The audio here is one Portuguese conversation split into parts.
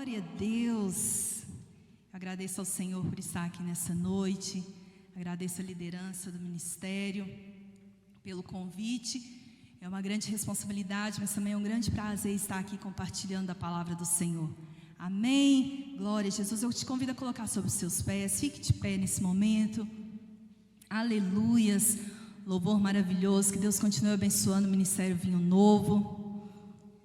Glória a Deus. Agradeço ao Senhor por estar aqui nessa noite. Agradeço a liderança do ministério pelo convite. É uma grande responsabilidade, mas também é um grande prazer estar aqui compartilhando a palavra do Senhor. Amém. Glória a Jesus. Eu te convido a colocar sobre os seus pés. Fique de pé nesse momento. Aleluias. Louvor maravilhoso. Que Deus continue abençoando o Ministério Vinho Novo.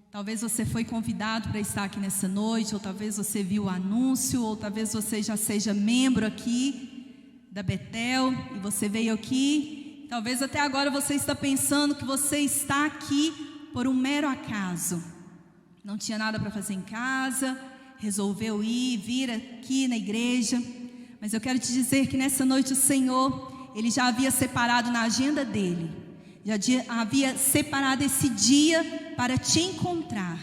Talvez você foi convidado para estar aqui nessa noite, ou talvez você viu o anúncio, ou talvez você já seja membro aqui da Betel, e você veio aqui. Talvez até agora você está pensando que você está aqui por um mero acaso. Não tinha nada para fazer em casa, resolveu vir aqui na igreja. Mas eu quero te dizer que nessa noite o Senhor, Ele já havia separado na agenda dEle, já havia separado esse dia para te encontrar.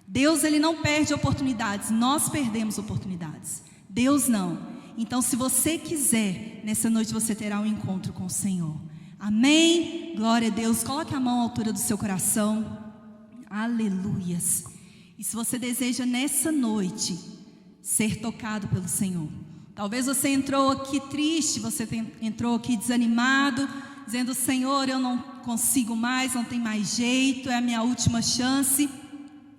Deus, Ele não perde oportunidades, nós perdemos oportunidades, Deus não. Então, se você quiser, nessa noite você terá um encontro com o Senhor. Amém? Glória a Deus. Coloque a mão à altura do seu coração. Aleluias. E se você deseja nessa noite ser tocado pelo Senhor, talvez você entrou aqui triste, você entrou aqui desanimado, dizendo: Senhor, eu não consigo mais, não tem mais jeito, é a minha última chance.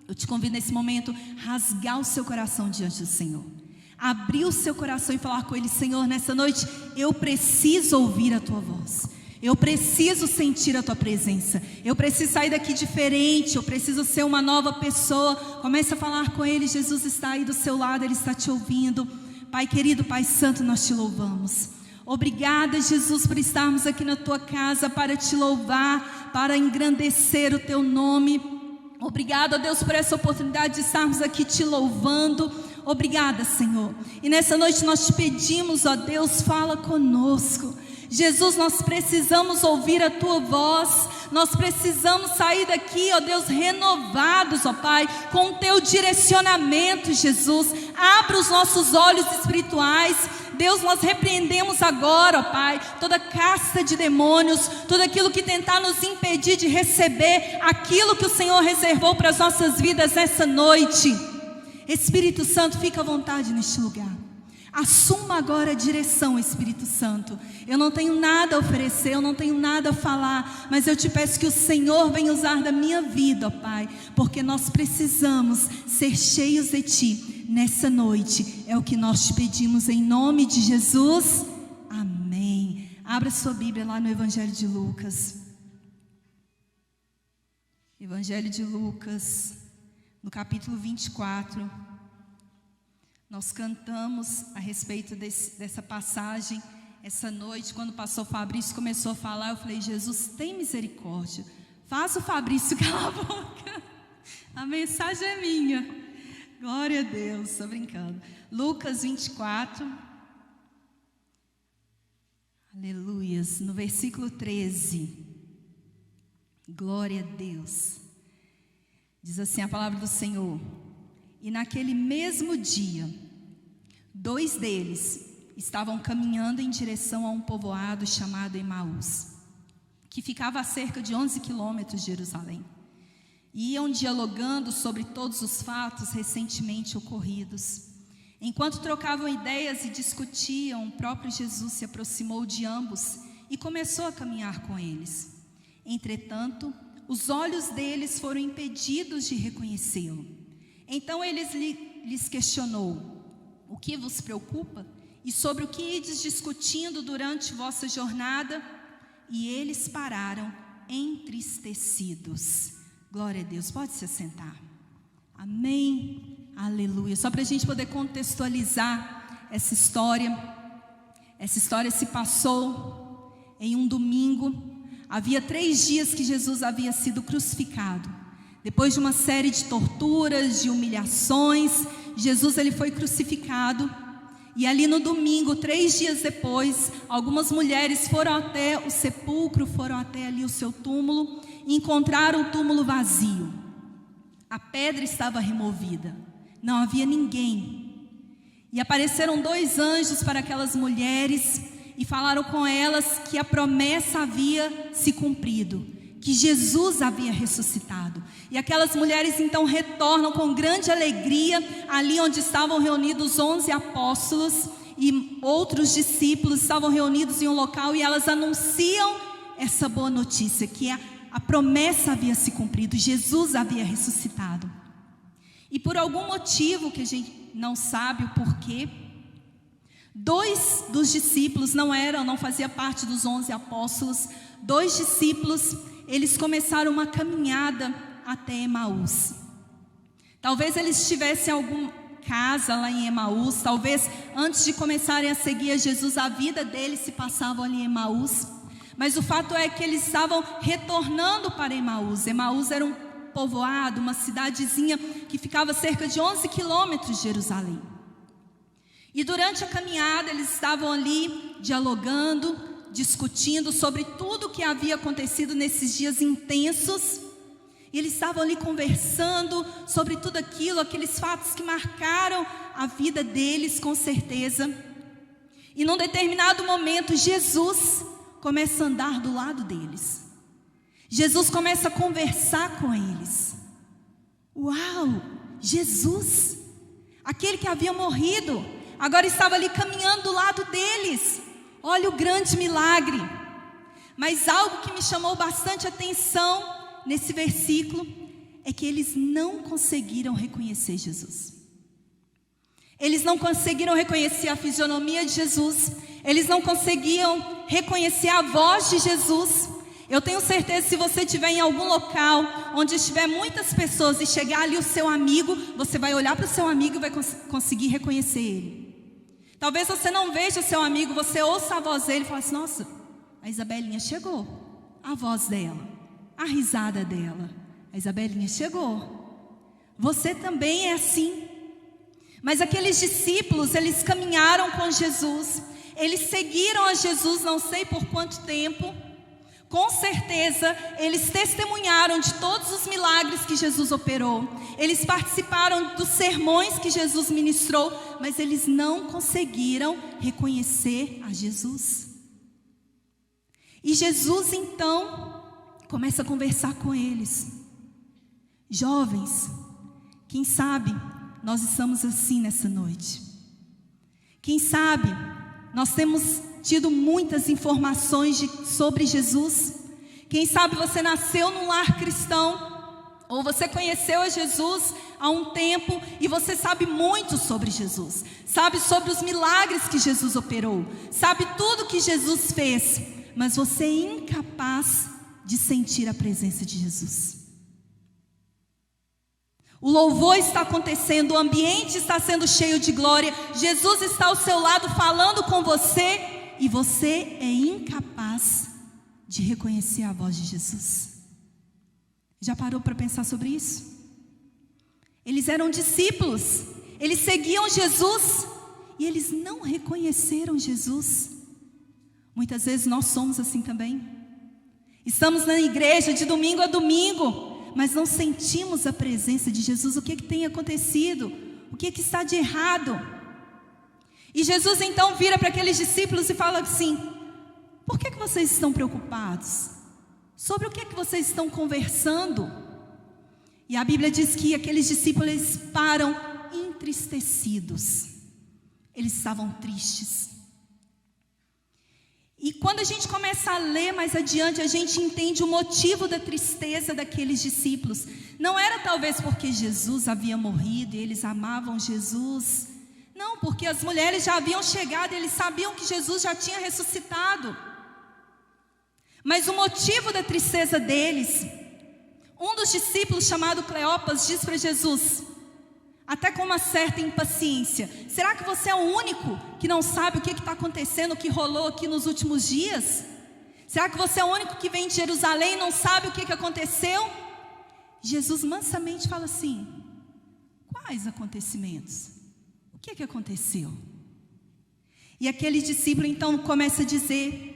Eu te convido nesse momento a rasgar o seu coração diante do Senhor, abrir o seu coração e falar com Ele: Senhor, nessa noite eu preciso ouvir a Tua voz, eu preciso sentir a Tua presença, eu preciso sair daqui diferente, eu preciso ser uma nova pessoa. Comece a falar com Ele. Jesus está aí do seu lado, Ele está te ouvindo. Pai querido, Pai santo, nós te louvamos. Obrigada, Jesus, por estarmos aqui na Tua casa para te louvar, para engrandecer o Teu nome. Obrigada, Deus, por essa oportunidade de estarmos aqui te louvando. Obrigada, Senhor. E nessa noite nós te pedimos, ó Deus, fala conosco. Jesus, nós precisamos ouvir a Tua voz. Nós precisamos sair daqui, ó Deus, renovados, ó Pai, com o Teu direcionamento, Jesus. Abra os nossos olhos espirituais. Deus, nós repreendemos agora, ó Pai, toda casta de demônios, tudo aquilo que tentar nos impedir de receber aquilo que o Senhor reservou para as nossas vidas nessa noite. Espírito Santo, fica à vontade neste lugar. Assuma agora a direção, Espírito Santo. Eu não tenho nada a oferecer, eu não tenho nada a falar, mas eu te peço que o Senhor venha usar da minha vida, ó Pai, porque nós precisamos ser cheios de Ti nessa noite. É o que nós te pedimos em nome de Jesus. Amém. Abra sua Bíblia lá no Evangelho de Lucas. Evangelho de Lucas, no capítulo 24. Nós cantamos a respeito dessa passagem essa noite. Quando o pastor Fabrício começou a falar, eu falei: Jesus, tem misericórdia, faz o Fabrício calar a boca, a mensagem é minha. Glória a Deus, estou brincando. Lucas 24, aleluias, no versículo 13, glória a Deus. Diz assim a palavra do Senhor: e naquele mesmo dia, 2 deles estavam caminhando em direção a um povoado chamado Emaús, que ficava a cerca de 11 quilômetros de Jerusalém. E iam dialogando sobre todos os fatos recentemente ocorridos. Enquanto trocavam ideias e discutiam, o próprio Jesus se aproximou de ambos e começou a caminhar com eles. Entretanto, os olhos deles foram impedidos de reconhecê-lo. Então ele lhes questionou: o que vos preocupa? E sobre o que ides discutindo durante vossa jornada? E eles pararam entristecidos. Glória a Deus, pode se assentar. Amém, aleluia. Só para a gente poder contextualizar essa história se passou em um domingo. Havia 3 dias que Jesus havia sido crucificado. Depois de uma série de torturas, de humilhações, Jesus ele foi crucificado. E ali no domingo, 3 dias depois, algumas mulheres foram até o sepulcro, foram até ali o seu túmulo, e encontraram o túmulo vazio. A pedra estava removida, não havia ninguém. E apareceram 2 anjos para aquelas mulheres e falaram com elas que a promessa havia se cumprido, que Jesus havia ressuscitado. E aquelas mulheres então retornam com grande alegria ali onde estavam reunidos 11 apóstolos e outros discípulos estavam reunidos em um local, e elas anunciam essa boa notícia, que a promessa havia se cumprido, Jesus havia ressuscitado. E por algum motivo que a gente não sabe o porquê, 2 dos discípulos não fazia parte dos 11 apóstolos. 2 discípulos, eles começaram uma caminhada até Emaús. Talvez eles tivessem alguma casa lá em Emaús, talvez antes de começarem a seguir a Jesus, a vida deles se passava ali em Emaús. Mas o fato é que eles estavam retornando para Emaús. Emaús era um povoado, uma cidadezinha que ficava cerca de 11 quilômetros de Jerusalém. E durante a caminhada eles estavam ali dialogando, discutindo sobre tudo o que havia acontecido nesses dias intensos. E eles estavam ali conversando sobre tudo aquilo, aqueles fatos que marcaram a vida deles com certeza. E num determinado momento Jesus começa a andar do lado deles. Jesus começa a conversar com eles. Uau! Jesus, aquele que havia morrido, agora estava ali caminhando do lado deles. Olha o grande milagre. Mas algo que me chamou bastante atenção nesse versículo é que eles não conseguiram reconhecer Jesus. Eles não conseguiram reconhecer a fisionomia de Jesus. Eles não conseguiam reconhecer a voz de Jesus. Eu tenho certeza, se você estiver em algum local onde estiver muitas pessoas e chegar ali o seu amigo, você vai olhar para o seu amigo e vai conseguir reconhecer ele. Talvez você não veja o seu amigo, você ouça a voz dele e fala assim: nossa, a Isabelinha chegou. A voz dela, a risada dela, a Isabelinha chegou. Você também é assim. Mas aqueles discípulos, eles caminharam com Jesus, eles seguiram a Jesus não sei por quanto tempo. Com certeza, eles testemunharam de todos os milagres que Jesus operou. Eles participaram dos sermões que Jesus ministrou, mas eles não conseguiram reconhecer a Jesus. E Jesus, então, começa a conversar com eles. Jovens, quem sabe nós estamos assim nessa noite. Quem sabe nós temos tido muitas informações sobre Jesus. Quem sabe você nasceu num lar cristão, ou você conheceu a Jesus há um tempo e você sabe muito sobre Jesus, sabe sobre os milagres que Jesus operou, sabe tudo que Jesus fez, mas você é incapaz de sentir a presença de Jesus. O louvor está acontecendo, o ambiente está sendo cheio de glória, Jesus está ao seu lado falando com você, e você é incapaz de reconhecer a voz de Jesus. Já parou para pensar sobre isso? Eles eram discípulos, eles seguiam Jesus e eles não reconheceram Jesus. Muitas vezes nós somos assim também. Estamos na igreja de domingo a domingo, mas não sentimos a presença de Jesus. O que tem acontecido? O que está de errado? E Jesus então vira para aqueles discípulos e fala assim: por que vocês estão preocupados? Sobre o que vocês estão conversando? E a Bíblia diz que aqueles discípulos, eles param entristecidos. Eles estavam tristes. E quando a gente começa a ler mais adiante, a gente entende o motivo da tristeza daqueles discípulos. Não era talvez porque Jesus havia morrido e eles amavam Jesus. Não, porque as mulheres já haviam chegado e eles sabiam que Jesus já tinha ressuscitado. Mas o motivo da tristeza deles, um dos discípulos chamado Cleopas diz para Jesus, até com uma certa impaciência: será que você é o único que não sabe o que está acontecendo, o que rolou aqui nos últimos dias? Será que você é o único que vem de Jerusalém e não sabe o que aconteceu? Jesus mansamente fala assim: quais acontecimentos? O que aconteceu? E aquele discípulo então começa a dizer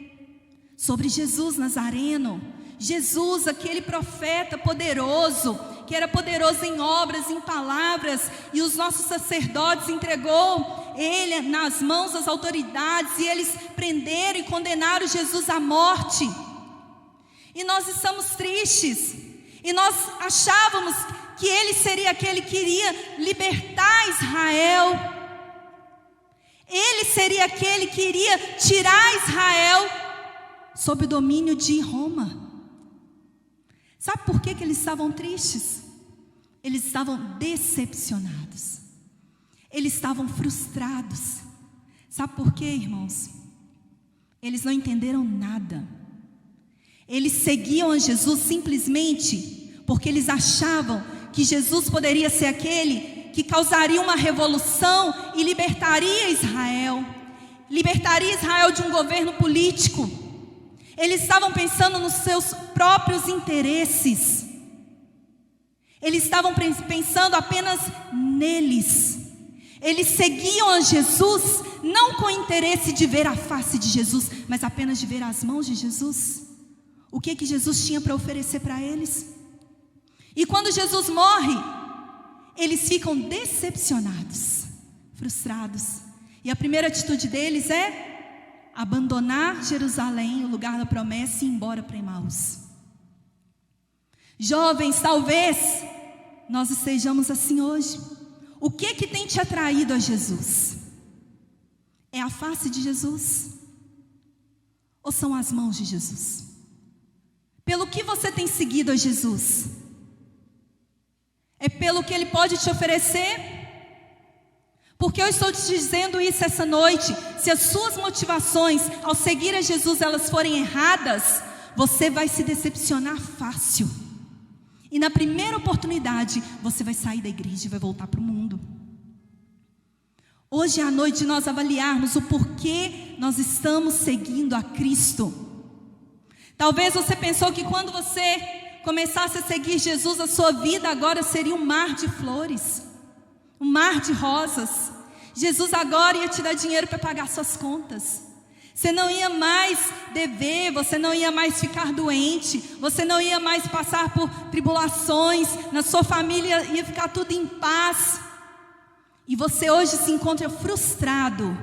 sobre Jesus Nazareno. Jesus, aquele profeta poderoso, que era poderoso em obras, em palavras, e os nossos sacerdotes entregou ele nas mãos das autoridades, e eles prenderam e condenaram Jesus à morte. E nós estamos tristes. E nós achávamos que Ele seria aquele que iria libertar Israel. Ele seria aquele que iria tirar Israel sob o domínio de Roma. Sabe por que eles estavam tristes? Eles estavam decepcionados. Eles estavam frustrados. Sabe por quê, irmãos? Eles não entenderam nada. Eles seguiam a Jesus simplesmente porque eles achavam que Jesus poderia ser aquele que causaria uma revolução e libertaria Israel. Libertaria Israel de um governo político. Eles estavam pensando nos seus próprios interesses. Eles estavam pensando apenas neles. Eles seguiam a Jesus não com o interesse de ver a face de Jesus, mas apenas de ver as mãos de Jesus. O que Jesus tinha para oferecer para eles? E quando Jesus morre, eles ficam decepcionados, frustrados. E a primeira atitude deles é abandonar Jerusalém, o lugar da promessa, e ir embora para Emaús. Jovens, talvez nós estejamos assim hoje. O que tem te atraído a Jesus? É a face de Jesus? Ou são as mãos de Jesus? Pelo que você tem seguido a Jesus? É pelo que Ele pode te oferecer? Porque eu estou te dizendo isso essa noite. Se as suas motivações ao seguir a Jesus elas forem erradas, você vai se decepcionar fácil. E na primeira oportunidade, você vai sair da igreja e vai voltar para o mundo. Hoje é a noite de nós avaliarmos o porquê nós estamos seguindo a Cristo. Talvez você pensou que quando você começasse a seguir Jesus, a sua vida agora seria um mar de flores, um mar de rosas. Jesus agora ia te dar dinheiro para pagar suas contas. Você não ia mais dever, você não ia mais ficar doente, você não ia mais passar por tribulações, na sua família ia ficar tudo em paz. E você hoje se encontra frustrado,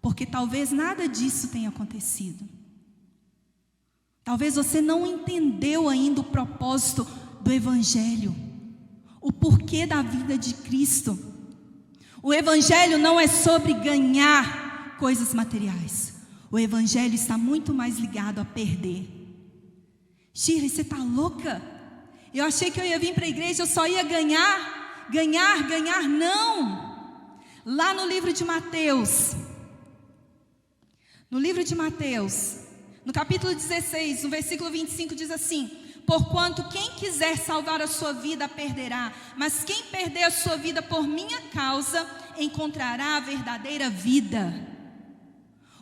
porque talvez nada disso tenha acontecido. Talvez você não entendeu ainda o propósito do Evangelho, o porquê da vida de Cristo. O Evangelho não é sobre ganhar coisas materiais. O Evangelho está muito mais ligado a perder. Shirley, você está louca? Eu achei que eu ia vir para a igreja, eu só ia ganhar. Não. Lá no livro de Mateus, no capítulo 16, no versículo 25 diz assim: porquanto quem quiser salvar a sua vida a perderá, mas quem perder a sua vida por minha causa encontrará a verdadeira vida.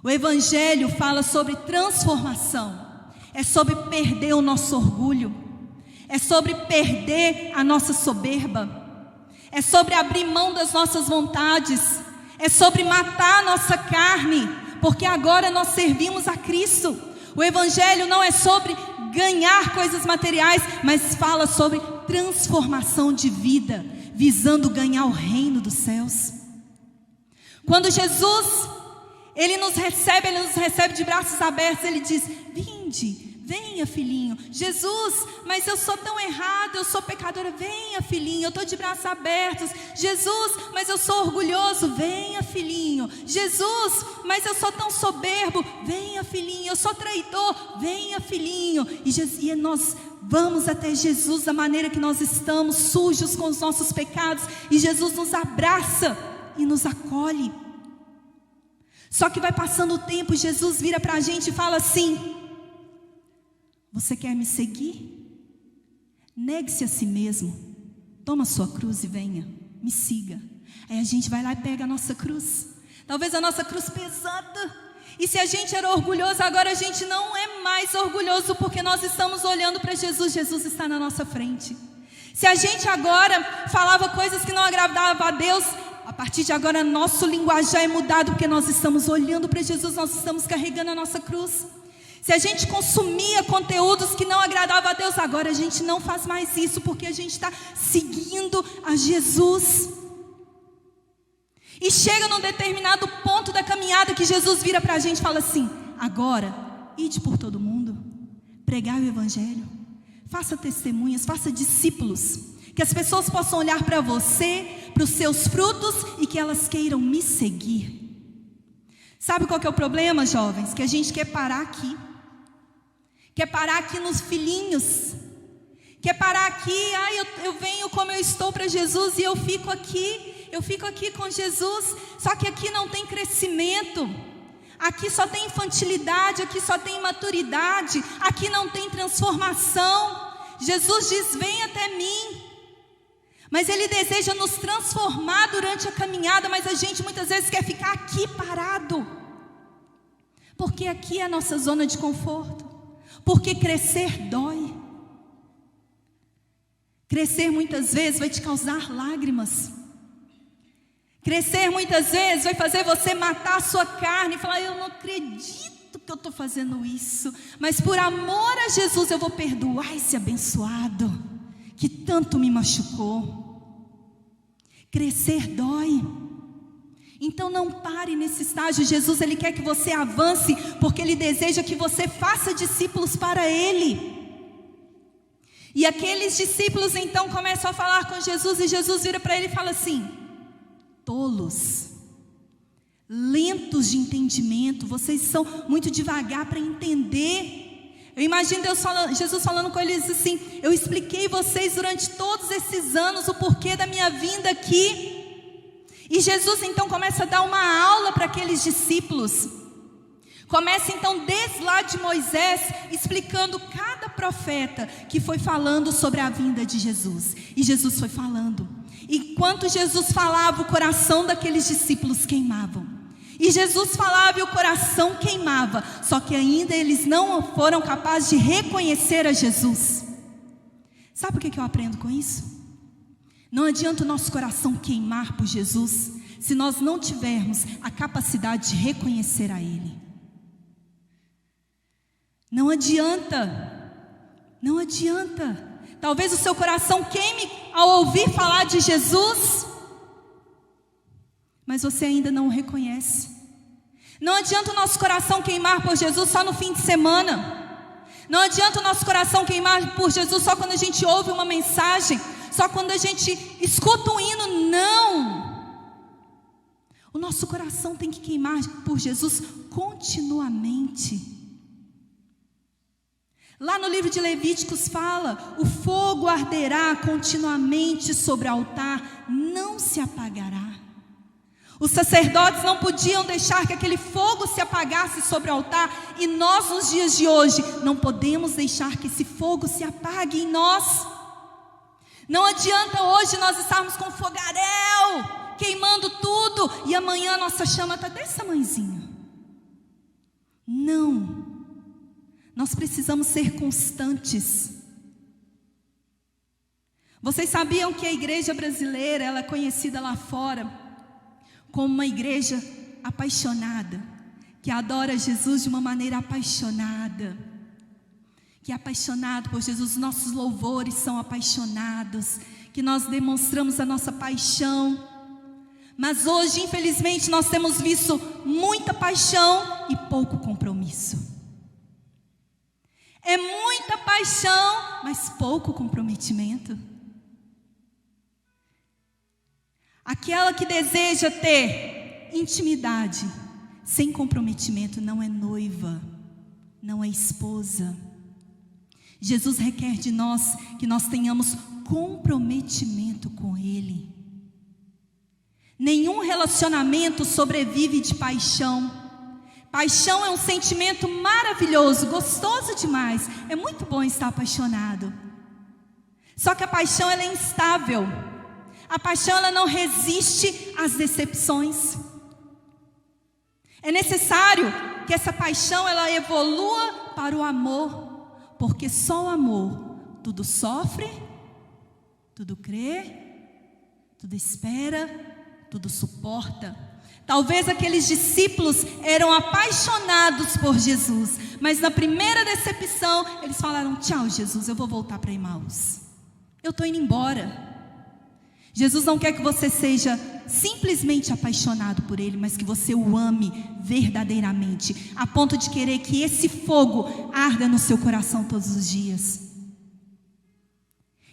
O Evangelho fala sobre transformação, é sobre perder o nosso orgulho, é sobre perder a nossa soberba, é sobre abrir mão das nossas vontades, é sobre matar a nossa carne, porque agora nós servimos a Cristo. O Evangelho não é sobre ganhar coisas materiais, mas fala sobre transformação de vida, visando ganhar o reino dos céus. Quando Jesus, Ele nos recebe de braços abertos, Ele diz: vinde, venha filhinho. Jesus, mas eu sou tão errado, eu sou pecadora. Venha filhinho, eu estou de braços abertos. Jesus, mas eu sou orgulhoso. Venha filhinho. Jesus, mas eu sou tão soberbo. Venha filhinho, eu sou traidor. Venha filhinho. E nós vamos até Jesus da maneira que nós estamos, sujos com os nossos pecados, e Jesus nos abraça e nos acolhe. Só que vai passando o tempo, Jesus vira para a gente e fala assim: você quer me seguir? Negue-se a si mesmo, toma a sua cruz e venha, me siga. Aí a gente vai lá e pega a nossa cruz, talvez a nossa cruz pesada. E se a gente era orgulhoso, agora a gente não é mais orgulhoso, porque nós estamos olhando para Jesus, Jesus está na nossa frente. Se a gente agora falava coisas que não agradavam a Deus, a partir de agora nosso linguajar é mudado, porque nós estamos olhando para Jesus, nós estamos carregando a nossa cruz. Se a gente consumia conteúdos que não agradavam a Deus, agora a gente não faz mais isso, porque a gente está seguindo a Jesus. E chega num determinado ponto da caminhada que Jesus vira para a gente e fala assim: agora, ide por todo mundo, pregar o Evangelho. Faça testemunhas, faça discípulos. Que as pessoas possam olhar para você, para os seus frutos e que elas queiram me seguir. Sabe qual que é o problema, jovens? Que a gente quer parar aqui. Quer parar aqui nos filhinhos. Quer parar aqui, eu venho como eu estou para Jesus e eu fico aqui com Jesus. Só que aqui não tem crescimento. Aqui só tem infantilidade, aqui só tem imaturidade, aqui não tem transformação. Jesus diz: vem até mim. Mas Ele deseja nos transformar durante a caminhada, mas a gente muitas vezes quer ficar aqui parado. Porque aqui é a nossa zona de conforto. Porque crescer dói. Crescer muitas vezes vai te causar lágrimas. Crescer muitas vezes vai fazer você matar a sua carne e falar: eu não acredito que eu estou fazendo isso, mas por amor a Jesus eu vou perdoar esse abençoado que tanto me machucou. Crescer dói. Então não pare nesse estágio. Jesus, Ele quer que você avance, porque Ele deseja que você faça discípulos para Ele. E aqueles discípulos então começam a falar com Jesus, e Jesus vira para ele e fala assim: tolos, lentos de entendimento, vocês são muito devagar para entender. Eu imagino Jesus falando com eles assim: eu expliquei vocês durante todos esses anos o porquê da minha vinda aqui. E Jesus então começa a dar uma aula para aqueles discípulos. Começa então desde lá de Moisés, explicando cada profeta que foi falando sobre a vinda de Jesus. E Jesus foi falando. E enquanto Jesus falava, o coração daqueles discípulos queimavam. E Jesus falava e o coração queimava. Só que ainda eles não foram capazes de reconhecer a Jesus. Sabe o que eu aprendo com isso? Não adianta o nosso coração queimar por Jesus, se nós não tivermos a capacidade de reconhecer a Ele. Não adianta. Não adianta. Talvez o seu coração queime ao ouvir falar de Jesus, mas você ainda não o reconhece. Não adianta o nosso coração queimar por Jesus só no fim de semana. Não adianta o nosso coração queimar por Jesus só quando a gente ouve uma mensagem, só quando a gente escuta um hino. Não. O nosso coração tem que queimar por Jesus continuamente. Lá no livro de Levíticos fala: o fogo arderá continuamente sobre o altar, não se apagará. Os sacerdotes não podiam deixar que aquele fogo se apagasse sobre o altar. E nós, nos dias de hoje, não podemos deixar que esse fogo se apague em nós. Não adianta hoje nós estarmos com fogaréu, queimando tudo, e amanhã a nossa chama está desse tamanhozinho. Não. Nós precisamos ser constantes. Vocês sabiam que a igreja brasileira, ela é conhecida lá fora como uma igreja apaixonada, que adora Jesus de uma maneira apaixonada, que é apaixonado por Jesus. Os nossos louvores são apaixonados, que nós demonstramos a nossa paixão. Mas hoje, infelizmente, nós temos visto muita paixão e pouco compromisso. É muita paixão, mas pouco comprometimento. Aquela que deseja ter intimidade sem comprometimento não é noiva, não é esposa. Jesus requer de nós que nós tenhamos comprometimento com Ele. Nenhum relacionamento sobrevive de paixão. Paixão é um sentimento maravilhoso, gostoso demais. É muito bom estar apaixonado. Só que a paixão, ela é instável. A paixão, ela não resiste às decepções. É necessário que essa paixão, ela evolua para o amor. Porque só o amor tudo sofre, tudo crê, tudo espera, tudo suporta. Talvez aqueles discípulos eram apaixonados por Jesus, mas na primeira decepção, eles falaram: tchau, Jesus, eu vou voltar para Emaús. Eu estou indo embora. Jesus não quer que você seja simplesmente apaixonado por Ele, mas que você o ame verdadeiramente, a ponto de querer que esse fogo arda no seu coração todos os dias.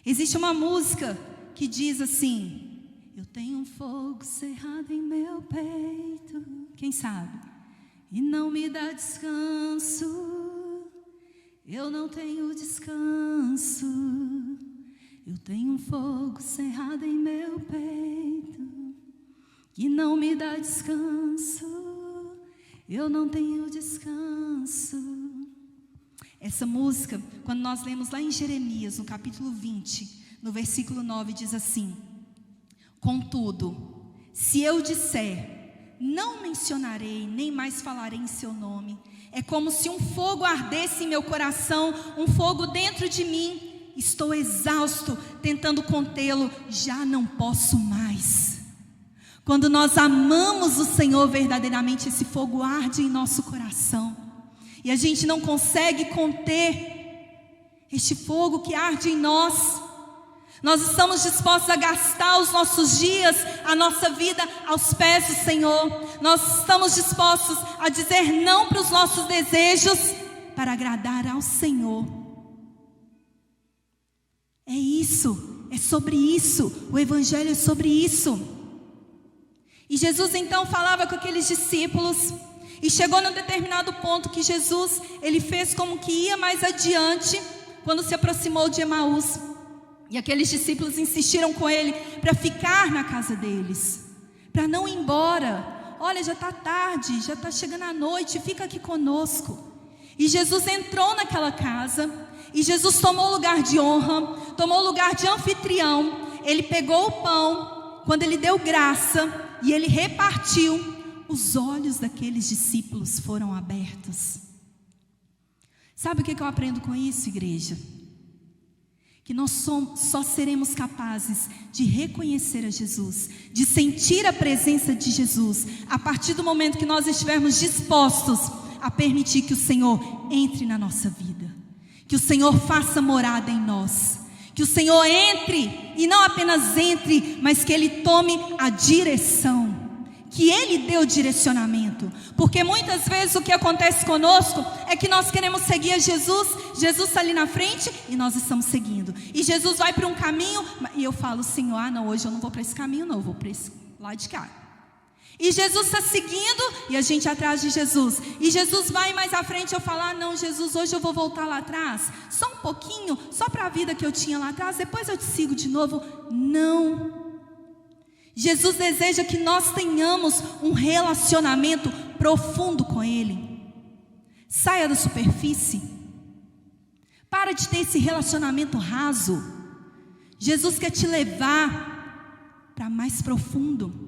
Existe uma música que diz assim: eu tenho um fogo cerrado em meu peito, quem sabe? E não me dá descanso, eu não tenho descanso. Eu tenho um fogo cerrado em meu peito, que não me dá descanso, eu não tenho descanso. Essa música, quando nós lemos lá em Jeremias, no capítulo 20, no versículo 9, diz assim: contudo, se eu disser, não mencionarei, nem mais falarei em seu nome, é como se um fogo ardesse em meu coração, um fogo dentro de mim. Estou exausto, tentando contê-lo, já não posso mais. Quando nós amamos o Senhor verdadeiramente, esse fogo arde em nosso coração, e a gente não consegue conter este fogo que arde em nós. Nós estamos dispostos a gastar os nossos dias, a nossa vida aos pés do Senhor. Nós estamos dispostos a dizer não para os nossos desejos, para agradar ao Senhor. É isso, é sobre isso, o Evangelho é sobre isso. E Jesus então falava com aqueles discípulos, e chegou num determinado ponto que Jesus, ele fez como que ia mais adiante, quando se aproximou de Emaús. E aqueles discípulos insistiram com ele para ficar na casa deles, para não ir embora. Olha, já está tarde, já está chegando a noite, fica aqui conosco. E Jesus entrou naquela casa, e Jesus tomou lugar de honra, tomou lugar de anfitrião. Ele pegou o pão, quando ele deu graça e ele repartiu, os olhos daqueles discípulos foram abertos. Sabe o que eu aprendo com isso, igreja? Que nós só seremos capazes de reconhecer a Jesus, de sentir a presença de Jesus, a partir do momento que nós estivermos dispostos a permitir que o Senhor entre na nossa vida, que o Senhor faça morada em nós, que o Senhor entre, e não apenas entre, mas que Ele tome a direção, que Ele dê o direcionamento. Porque muitas vezes o que acontece conosco é que nós queremos seguir a Jesus, Jesus está ali na frente e nós estamos seguindo, e Jesus vai para um caminho, e eu falo: Senhor, não, hoje eu não vou para esse caminho não, eu vou para esse lado de cá. E Jesus está seguindo, e a gente atrás de Jesus, e Jesus vai mais à frente, eu falo: não, Jesus, hoje eu vou voltar lá atrás, só um pouquinho, só para a vida que eu tinha lá atrás, depois eu te sigo de novo. Não, Jesus deseja que nós tenhamos um relacionamento profundo com Ele. Saia da superfície, para de ter esse relacionamento raso. Jesus quer te levar para mais profundo.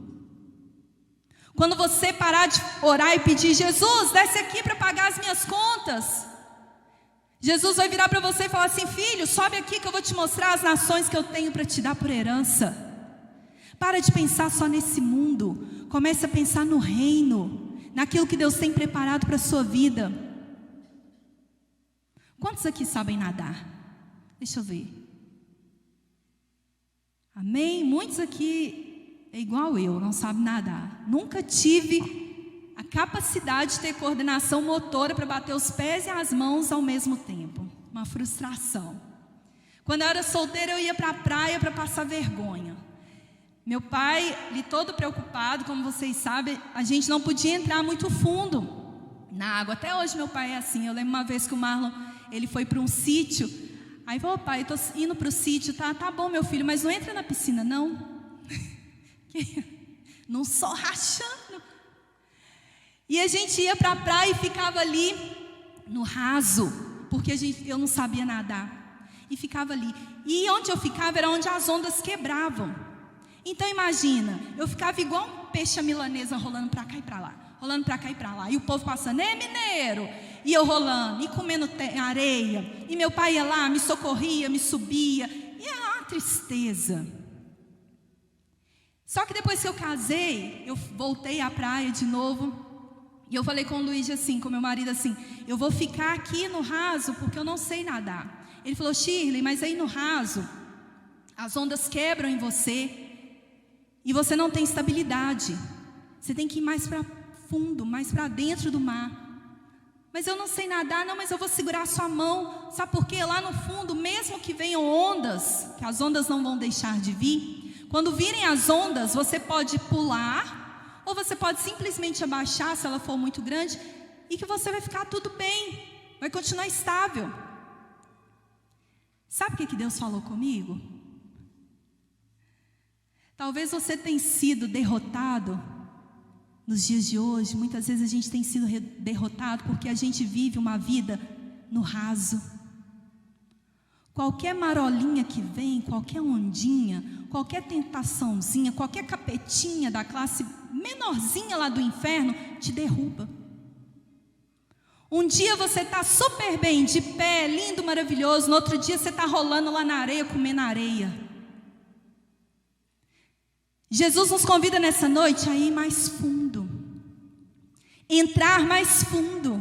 Quando você parar de orar e pedir: Jesus, desce aqui para pagar as minhas contas, Jesus vai virar para você e falar assim: filho, sobe aqui que eu vou te mostrar as nações que eu tenho para te dar por herança. Para de pensar só nesse mundo, comece a pensar no reino, naquilo que Deus tem preparado para a sua vida. Quantos aqui sabem nadar? Deixa eu ver. Amém? Muitos aqui é igual eu, não sabe nadar. Nunca tive a capacidade de ter coordenação motora para bater os pés e as mãos ao mesmo tempo. Uma frustração. Quando eu era solteira, eu ia para a praia para passar vergonha. Meu pai, ele todo preocupado, como vocês sabem, a gente não podia entrar muito fundo na água. Até hoje meu pai é assim. Eu lembro uma vez que o Marlon, ele foi para um sítio. Aí falou: pai, eu estou indo para o sítio. Tá bom, meu filho, mas não entra na piscina não. Não só rachando. E a gente ia para a praia e ficava ali no raso, porque eu não sabia nadar, e ficava ali. E onde eu ficava era onde as ondas quebravam. Então imagina, eu ficava igual um peixe à milanesa, rolando para cá e para lá, rolando para cá e para lá, e o povo passando: mineiro, e eu rolando, e comendo areia, e meu pai ia lá, me socorria, me subia, e era uma tristeza. Só que depois que eu casei, eu voltei à praia de novo, e eu falei com o Luiz assim, com meu marido assim: eu vou ficar aqui no raso porque eu não sei nadar. Ele falou: Shirley, mas aí no raso as ondas quebram em você, e você não tem estabilidade. Você tem que ir mais para fundo, mais para dentro do mar. Mas eu não sei nadar, não, mas eu vou segurar a sua mão. Sabe por quê? Lá no fundo, mesmo que venham ondas, que as ondas não vão deixar de vir, quando virem as ondas, você pode pular, ou você pode simplesmente abaixar, se ela for muito grande, e que você vai ficar tudo bem, vai continuar estável. Sabe o que Deus falou comigo? Talvez você tenha sido derrotado nos dias de hoje. Muitas vezes a gente tem sido derrotado porque a gente vive uma vida no raso. Qualquer marolinha que vem, qualquer ondinha, qualquer tentaçãozinha, qualquer capetinha da classe menorzinha lá do inferno te derruba. Um dia você está super bem, de pé, lindo, maravilhoso. No outro dia você está rolando lá na areia, comendo areia. Jesus nos convida nessa noite a ir mais fundo, entrar mais fundo.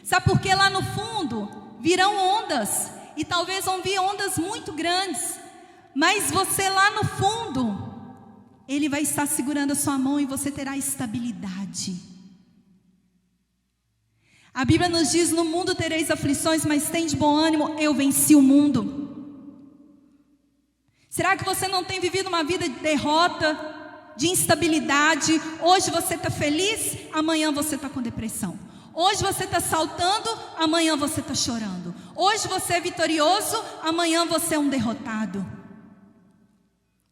Sabe por que lá no fundo virão ondas, e talvez vão vir ondas muito grandes, mas você lá no fundo, Ele vai estar segurando a sua mão e você terá estabilidade. A Bíblia nos diz: no mundo tereis aflições, mas tende bom ânimo, eu venci o mundo. Será que você não tem vivido uma vida de derrota, de instabilidade? Hoje você está feliz, amanhã você está com depressão. Hoje você está saltando, amanhã você está chorando. Hoje você é vitorioso, amanhã você é um derrotado.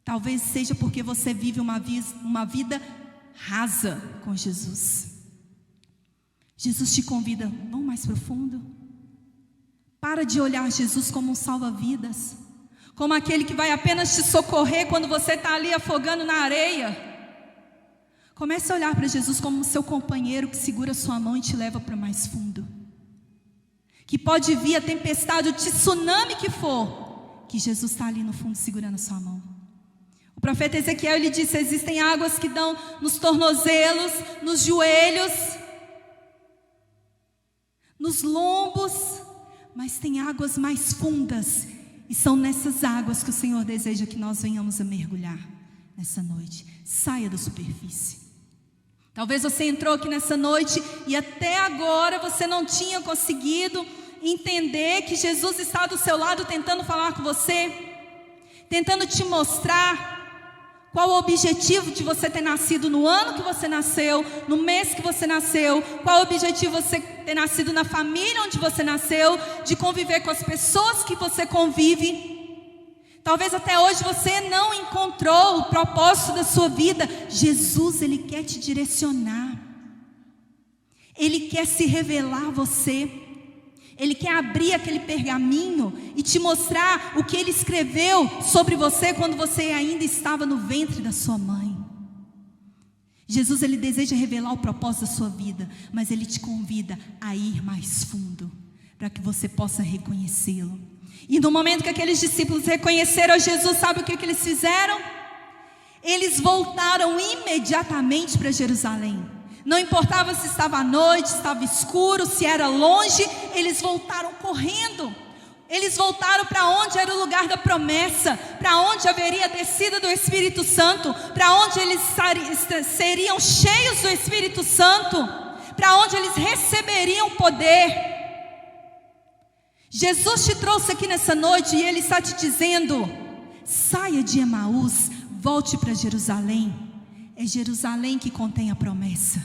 Talvez seja porque você vive uma vida rasa com Jesus. Jesus te convida, vamos mais profundo. Para de olhar Jesus como um salva-vidas, como aquele que vai apenas te socorrer quando você está ali afogando na areia. Comece a olhar para Jesus como seu companheiro que segura sua mão e te leva para mais fundo. Que pode vir a tempestade, o tsunami que for, que Jesus está ali no fundo segurando a sua mão. O profeta Ezequiel, ele disse: existem águas que dão nos tornozelos, nos joelhos, nos lombos, mas tem águas mais fundas, e são nessas águas que o Senhor deseja que nós venhamos a mergulhar nessa noite. Saia da superfície. Talvez você entrou aqui nessa noite e até agora você não tinha conseguido entender que Jesus está do seu lado tentando falar com você, tentando te mostrar qual o objetivo de você ter nascido no ano que você nasceu, no mês que você nasceu, qual o objetivo de você ter nascido na família onde você nasceu, de conviver com as pessoas que você convive. Talvez até hoje você não encontrou o propósito da sua vida. Jesus, Ele quer te direcionar. Ele quer se revelar a você. Ele quer abrir aquele pergaminho e te mostrar o que Ele escreveu sobre você quando você ainda estava no ventre da sua mãe. Jesus, Ele deseja revelar o propósito da sua vida, mas Ele te convida a ir mais fundo, para que você possa reconhecê-lo. E no momento que aqueles discípulos reconheceram Jesus, sabe o que eles fizeram? Eles voltaram imediatamente para Jerusalém. Não importava se estava à noite, se estava escuro, se era longe, eles voltaram correndo. Eles voltaram para onde era o lugar da promessa, para onde haveria a descida do Espírito Santo, para onde eles seriam cheios do Espírito Santo, para onde eles receberiam poder. Jesus te trouxe aqui nessa noite e Ele está te dizendo: saia de Emaús, volte para Jerusalém. É Jerusalém que contém a promessa.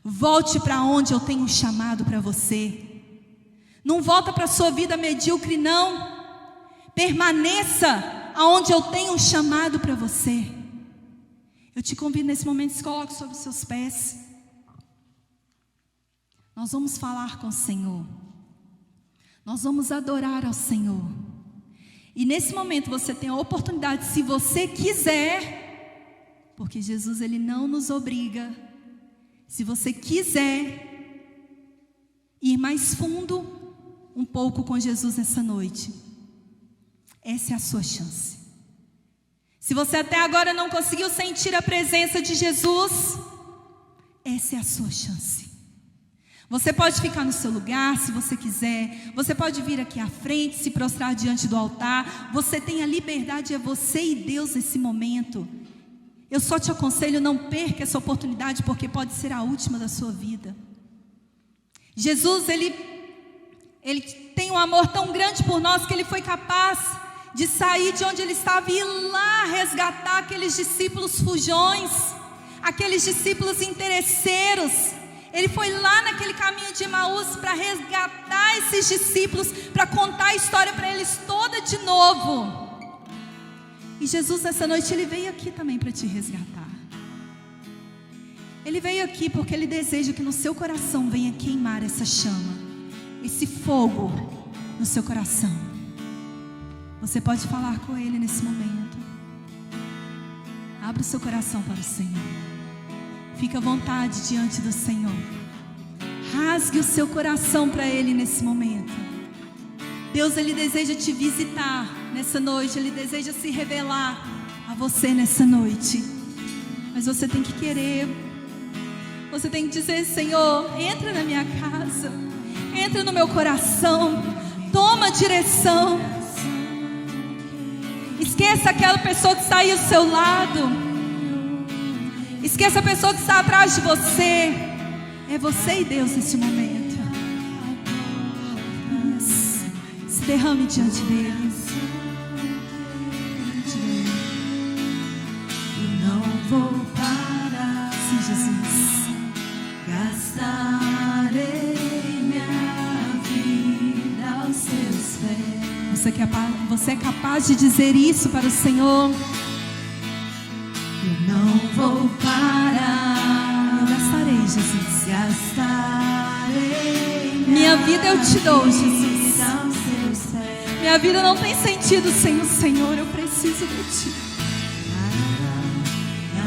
Volte para onde eu tenho um chamado para você. Não volta para a sua vida medíocre, não. Permaneça aonde eu tenho um chamado para você. Eu te convido nesse momento, se coloque sobre os seus pés. Nós vamos falar com o Senhor. Nós vamos adorar ao Senhor. E nesse momento você tem a oportunidade, se você quiser, porque Jesus, Ele não nos obriga. Se você quiser ir mais fundo um pouco com Jesus nessa noite, essa é a sua chance. Se você até agora não conseguiu sentir a presença de Jesus, essa é a sua chance. Você pode ficar no seu lugar se você quiser. Você pode vir aqui à frente, se prostrar diante do altar. Você tem a liberdade, é você e Deus nesse momento. Eu só te aconselho, não perca essa oportunidade, porque pode ser a última da sua vida. Jesus, ele tem um amor tão grande por nós, que ele foi capaz de sair de onde ele estava e ir lá resgatar aqueles discípulos fujões, aqueles discípulos interesseiros. Ele foi lá naquele caminho de Emaús para resgatar esses discípulos, para contar a história para eles toda de novo. E Jesus nessa noite, ele veio aqui também para te resgatar. Ele veio aqui porque ele deseja que no seu coração venha queimar essa chama, esse fogo no seu coração. Você pode falar com ele nesse momento. Abra o seu coração para o Senhor. Fique à vontade diante do Senhor. Rasgue o seu coração para ele nesse momento. Deus, ele deseja te visitar nessa noite. Ele deseja se revelar a você nessa noite. Mas você tem que querer. Você tem que dizer: Senhor, entra na minha casa, entra no meu coração, toma a direção. Esqueça aquela pessoa que está aí ao seu lado. Esqueça a pessoa que está atrás de você. É você e Deus nesse momento. Isso. Se derrame diante dele. Eu não vou parar. Sim, Jesus. Gastarei minha vida aos seus pés. Você é capaz de dizer isso para o Senhor? Eu não vou parar. Eu gastarei, Jesus. Gastarei minha vida eu te dou, Jesus. aos seus pés. Minha vida não tem sentido sem o Senhor. Eu preciso de Ti.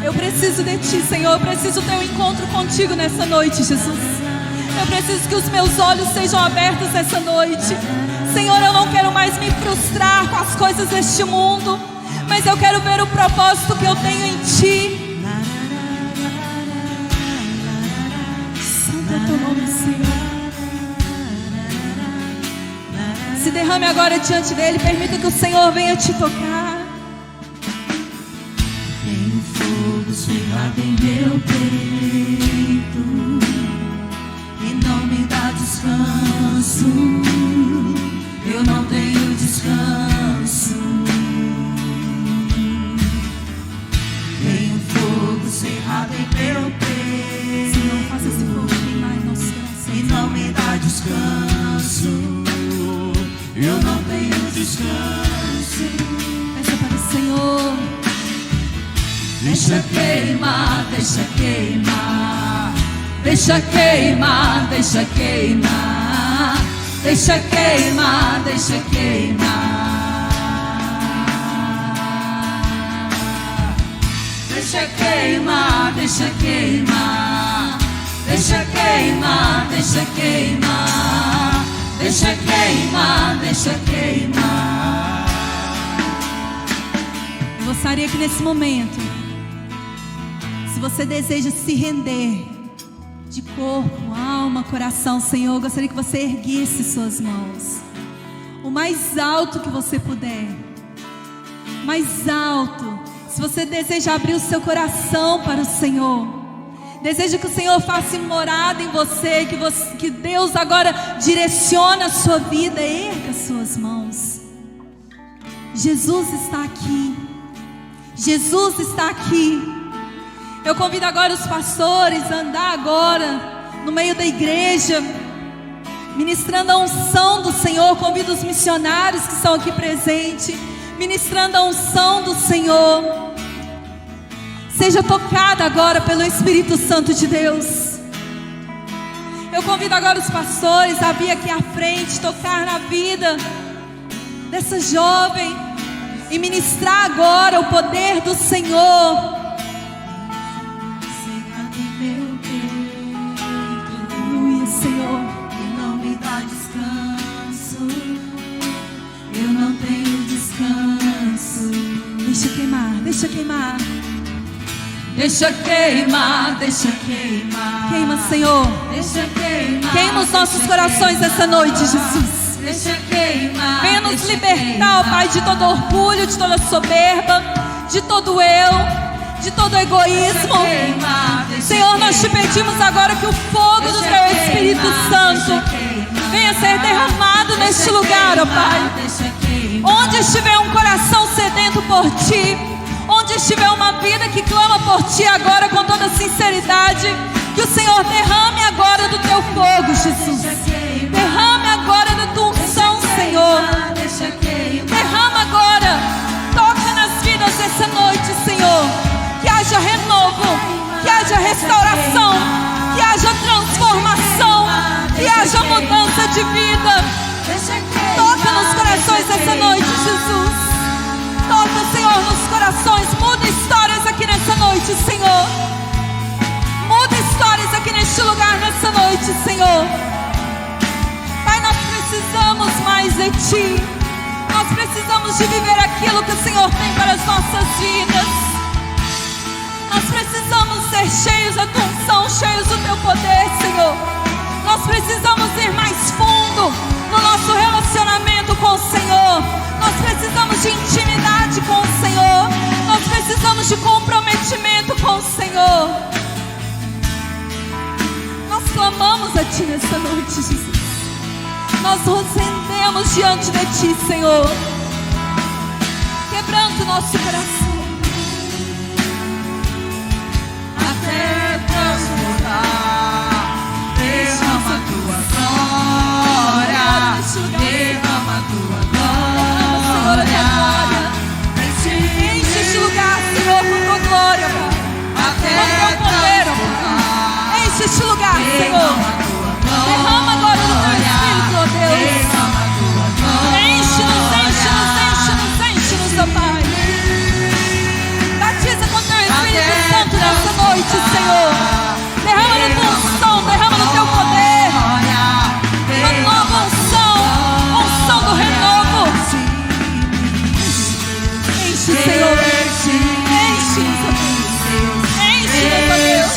Eu preciso de Ti, Senhor. Eu preciso ter um encontro contigo nessa noite, Jesus. Eu preciso que os meus olhos sejam abertos nessa noite. Senhor, eu não quero mais me frustrar com as coisas deste mundo, mas eu quero ver o propósito que eu tenho em Ti. Santo é Teu nome, Senhor. Se derrame agora diante dEle. Permita que o Senhor venha te tocar. Tenho fogo cerrado em meu peito e não me dá descanso. Eu não tenho descanso. Tenho fogo cerrado em meu peito. Senhor, faça esse fogo queimar em nossos corações. E não me dá descanso. Eu não tenho descanso. Peça para o Senhor. Deixa queimar, deixa queimar. Deixa queimar, deixa queimar. Deixa queimar, deixa queimar. Deixa queimar, deixa queimar. Deixa queimar, deixa queimar. Deixa queimar, deixa queimar. Eu gostaria que nesse momento, se você deseja se render de corpo, alma, coração, Senhor, eu gostaria que você erguesse suas mãos o mais alto que você puder. Mais alto. Se você deseja abrir o seu coração para o Senhor, deseja que o Senhor faça morada em você, que Deus agora direcione a sua vida, erga suas mãos. Jesus está aqui. Jesus está aqui. Eu convido agora os pastores a andar agora no meio da igreja, ministrando a unção do Senhor. Convido os missionários que estão aqui presentes, ministrando a unção do Senhor. Seja tocada agora pelo Espírito Santo de Deus. Eu convido agora os pastores a vir aqui à frente, tocar na vida dessa jovem e ministrar agora o poder do Senhor. Aleluia, Senhor. E não me dá descanso. Eu não tenho descanso. Deixa queimar, deixa queimar. Deixa queimar, deixa queimar. Queima, Senhor. Deixa queimar. Queima os nossos corações essa noite, Jesus. Deixa queimar. Venha nos libertar, ó Pai, de todo orgulho, de toda soberba, de todo eu, de todo egoísmo. Senhor, nós te pedimos agora que o fogo do Teu Espírito Santo venha ser derramado neste lugar, ó Pai. Onde estiver um coração sedento por Ti, onde estiver uma vida que clama por Ti agora com toda sinceridade, que o Senhor derrame agora do Teu fogo, Jesus. Derrame agora da Tua unção, Senhor. Derrama agora. Toca nas vidas essa noite, Senhor. Que haja renovo, que haja restauração, que haja transformação, que haja mudança de vida. Toca nos corações essa noite, Jesus. Toca, Senhor, nos corações. Muda histórias aqui nessa noite, Senhor. Muda histórias aqui neste lugar nessa noite, Senhor. Pai, nós precisamos mais de Ti. Nós precisamos de viver aquilo que o Senhor tem para as nossas vidas. Nós precisamos ser cheios da Tua unção, cheios do Teu poder, Senhor. Nós precisamos ir mais fundo no nosso relacionamento com o Senhor. Nós precisamos de intimidade com o Senhor. Nós precisamos de comprometimento com o Senhor. Nós clamamos a Ti nessa noite, Jesus. Nós nos rendemos diante de Ti, Senhor. Quebranta o nosso coração até transbordar. Derrama a Tua glória, derrama a Tua glória. Enche este lugar, Senhor, com Tua glória, Pai. Com Teu poder, Pai. Enche este lugar, Senhor. Derrama agora do Teu Espírito, ó Deus. Enche-nos, enche-nos, enche-nos, enche-nos, ó Pai. Batiza com Teu Espírito Santo nessa noite, Senhor. Derrama no Tua unção, derrama no Teu poder. Uma nova unção, unção do renovo. Enche, Senhor. Enche-nos, ó Deus. Enche-nos, ó Deus.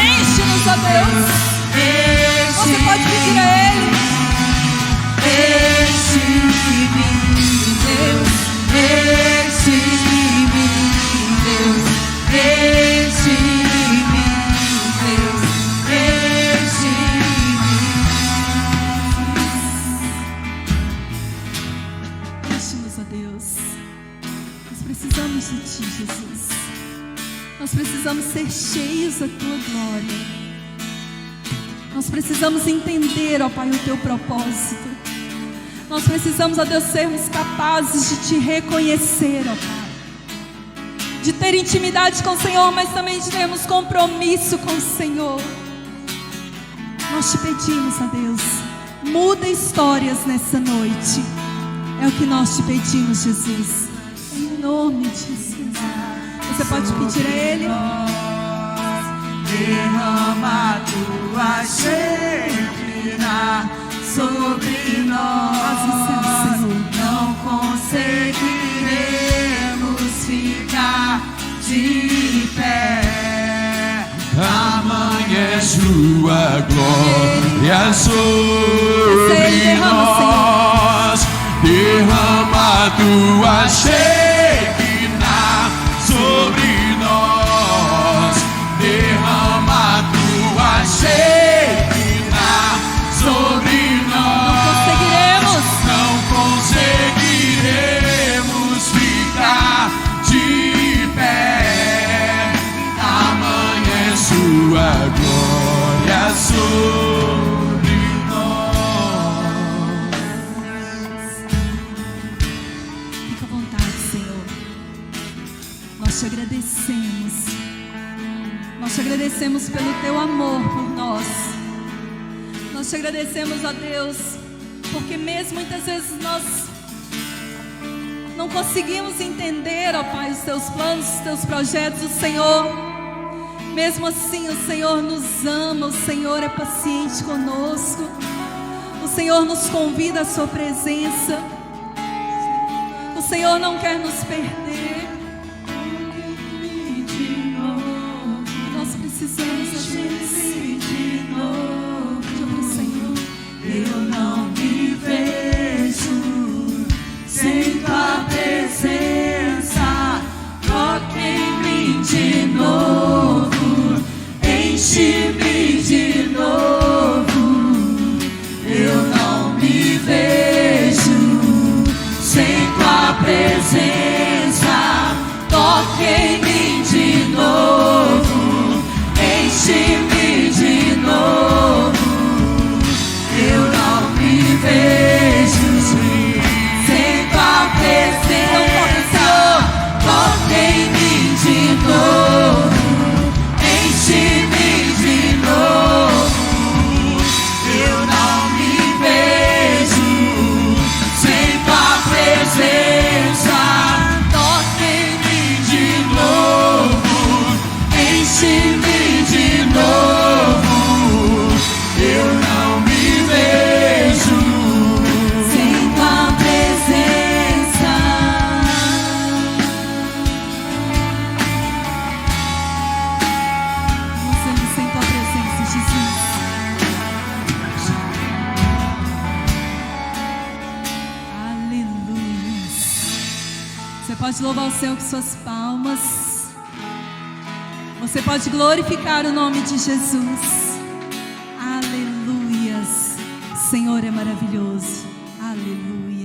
Enche-nos, ó Deus. Você pode pedir a Ele. Enche-me, Deus. Enche-me, Deus. Enche-me, Deus. Enche-me. Enche-nos, ó Deus. Nós precisamos de Ti, Jesus. Nós precisamos ser cheios da Tua glória. Nós precisamos entender, ó Pai, o Teu propósito. Nós precisamos, ó Deus, sermos capazes de Te reconhecer, ó Pai. De ter intimidade com o Senhor, mas também de termos compromisso com o Senhor. Nós Te pedimos, ó Deus, muda histórias nessa noite. É o que nós Te pedimos, Jesus. Em nome de Jesus. Você pode pedir a Ele. Derrama a Tua Shekinah sobre nós. Não conseguiremos ficar de pé. Tamanha é Sua glória sobre nós. Derrama a Tua Shekinah sobre nós. Derrama a Tua Shekinah sobre nós. Não conseguiremos ficar de pé. Tamanha é Sua glória sobre nós. Fica à vontade, Senhor. Nós Te agradecemos. Nós Te agradecemos pelo Teu amor por nós. Nós Te agradecemos, ó Deus, porque mesmo muitas vezes nós não conseguimos entender, ó Pai, os Teus planos, os Teus projetos, o Senhor. Mesmo assim, o Senhor nos ama, o Senhor é paciente conosco. O Senhor nos convida à Sua presença. O Senhor não quer nos perder. Nós precisamos de novo. Diga pro Senhor. Eu não me vejo sem Tua presença. Toque em mim de Enche-me de novo, eu não me vejo sem tua presença. Gozando sem tua presença, Jesus. Aleluia. Você pode louvar o Senhor com suas palmas. Você pode glorificar o nome de Jesus. Aleluias. O Senhor é maravilhoso. Aleluia.